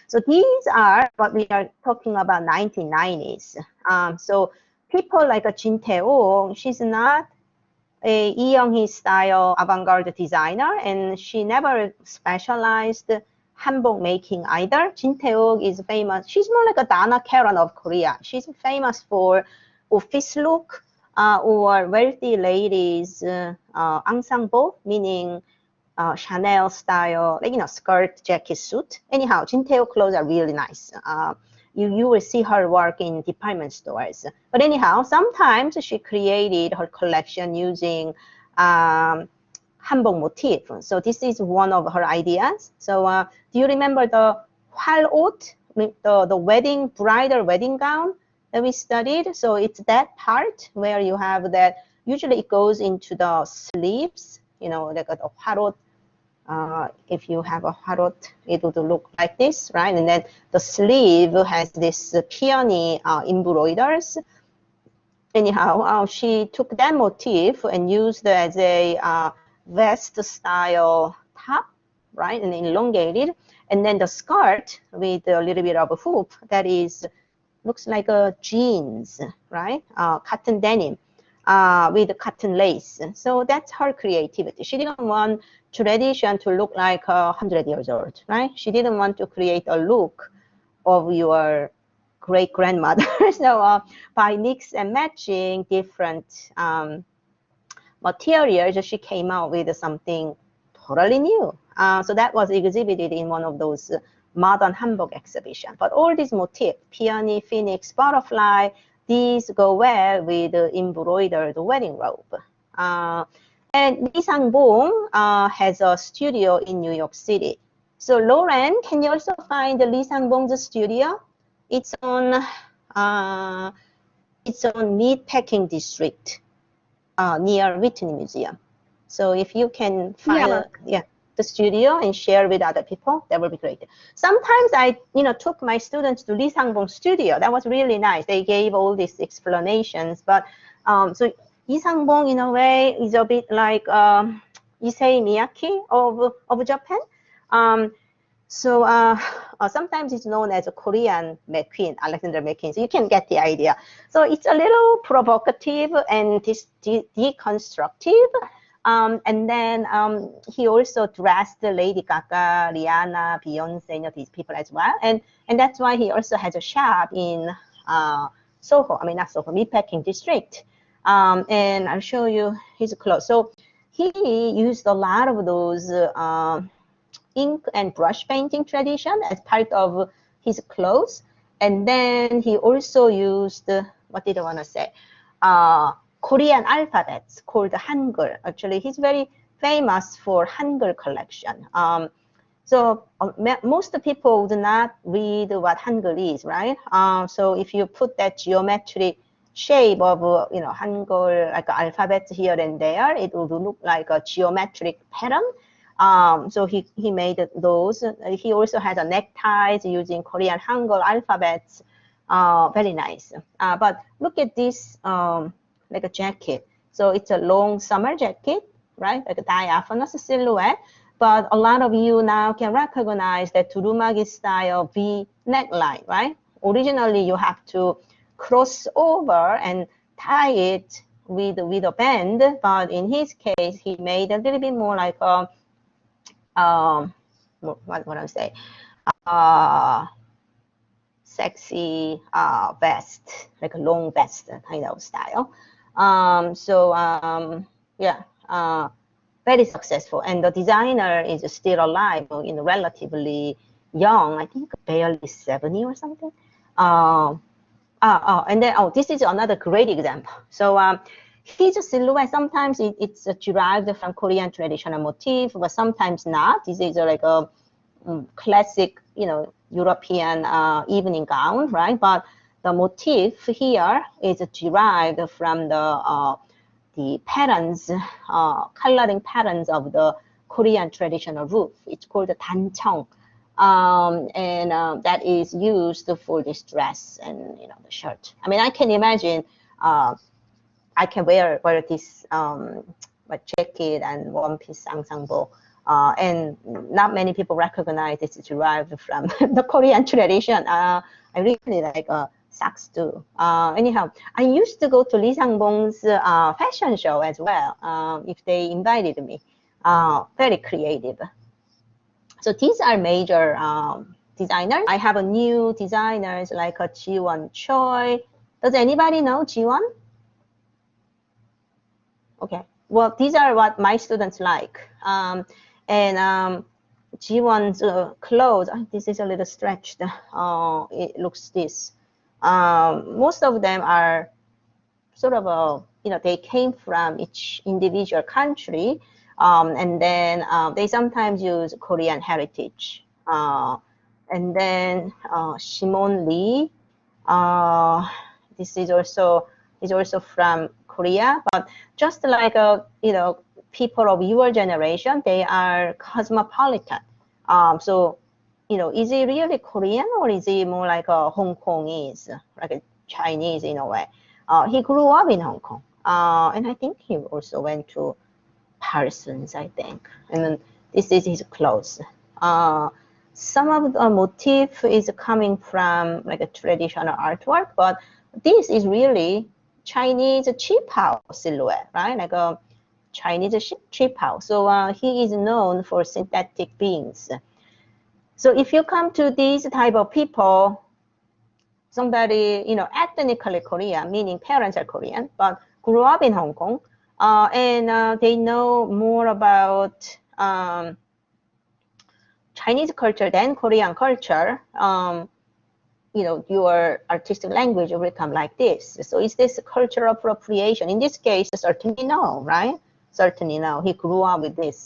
So these are what we are talking about 1990s. So people like a Jinteok, she's not a Lee Kyunghee style avant-garde designer, and she never specialized hanbok making either. Jinteok is famous. She's more like a Donna Karan of Korea. She's famous for office look or wealthy ladies ensemble, meaning Chanel style, like, you know, skirt, jacket, suit. Anyhow, Jinteok clothes are really nice. You will see her work in department stores. But anyhow, sometimes she created her collection using hanbok motif. So this is one of her ideas. So do you remember the hwalot, the wedding, bridal wedding gown that we studied? So it's that part where you have that, usually it goes into the sleeves, you know, like the hwalot. If you have a hwalot, it would look like this, right? And then the sleeve has this peony embroiders. Anyhow, she took that motif and used it as a vest style top, right? And elongated. And then the skirt with a little bit of a hoop that is, looks like a jeans, right? Cotton denim with cotton lace. So that's her creativity. She didn't want tradition to look like 100 years old, right? She didn't want to create a look of your great-grandmother. So by mix and matching different materials, she came out with something totally new. So that was exhibited in one of those modern hanbok exhibition. But all these motifs, peony, phoenix, butterfly, these go well with the embroidered wedding robe. And leesangbong has a studio in New York City. So Lauren, can you also find the leesangbong's studio? It's on Meatpacking District near Whitney Museum. So if you can find the studio and share with other people, that would be great. Sometimes I, took my students to leesangbong studio. That was really nice. They gave all these explanations. But so leesangbong, in a way, is a bit like Issei Miyake of Japan. Sometimes it's known as a Korean McQueen, Alexander McQueen. So you can get the idea. So it's a little provocative and deconstructive. And then he also dressed Lady Gaga, Rihanna, Beyonce, these people as well. And that's why he also has a shop in Soho, not Soho, Meatpacking District. And I'll show you his clothes. So he used a lot of those ink and brush painting tradition as part of his clothes. And then he also used, what did I want to say? Korean alphabets called Hangul. Actually, he's very famous for Hangul collection. Most people do not read what Hangul is, right? So if you put that geometric shape of, Hangul, like alphabets here and there, it would look like a geometric pattern. So he made those. He also has a neckties using Korean Hangul alphabets. Very nice. But look at this, like a jacket. So it's a long summer jacket, right? Like a diaphanous silhouette. But a lot of you now can recognize that turumagi style V neckline, right? Originally, you have to cross over and tie it with a band. But in his case, he made a little bit more like a what I say, sexy vest, like a long vest kind of style. Very successful. And the designer is still alive, relatively young, I think barely 70 or something. And then, this is another great example. So his silhouette, sometimes it's derived from Korean traditional motif, but sometimes not. This is like a classic, European evening gown, right? But the motif here is derived from the patterns, coloring patterns of the Korean traditional roof. It's called the dancheong. And that is used for this dress and the shirt. I can imagine I can wear this jacket and one-piece ensemble And not many people recognize it's derived from the Korean tradition. I really like socks too. Anyhow, I used to go to leesangbong's fashion show as well, if they invited me. Very creative. So these are major designers. I have a new designers like a Jiwon Choi. Does anybody know Jiwon? Okay. Well, these are what my students like. Jiwon's clothes, this is a little stretched. It looks this. Most of them are sort of they came from each individual country, and then they sometimes use Korean heritage. And then Shimon Lee, this is also from Korea, but just like people of your generation, they are cosmopolitan. So is he really Korean, or is he more like a Hong Kongese, like a Chinese in a way? He grew up in Hong Kong, and I think he also went to Parsons, I think. And then this is his clothes. Some of the motif is coming from like a traditional artwork, but this is really Chinese cheap house silhouette, right? Like a Chinese cheap house. So he is known for synthetic beings. So if you come to these type of people, somebody, ethnically Korean, meaning parents are Korean, but grew up in Hong Kong, and they know more about Chinese culture than Korean culture, your artistic language will become like this. So is this cultural appropriation? In this case, certainly no, right? Certainly no. He grew up with this.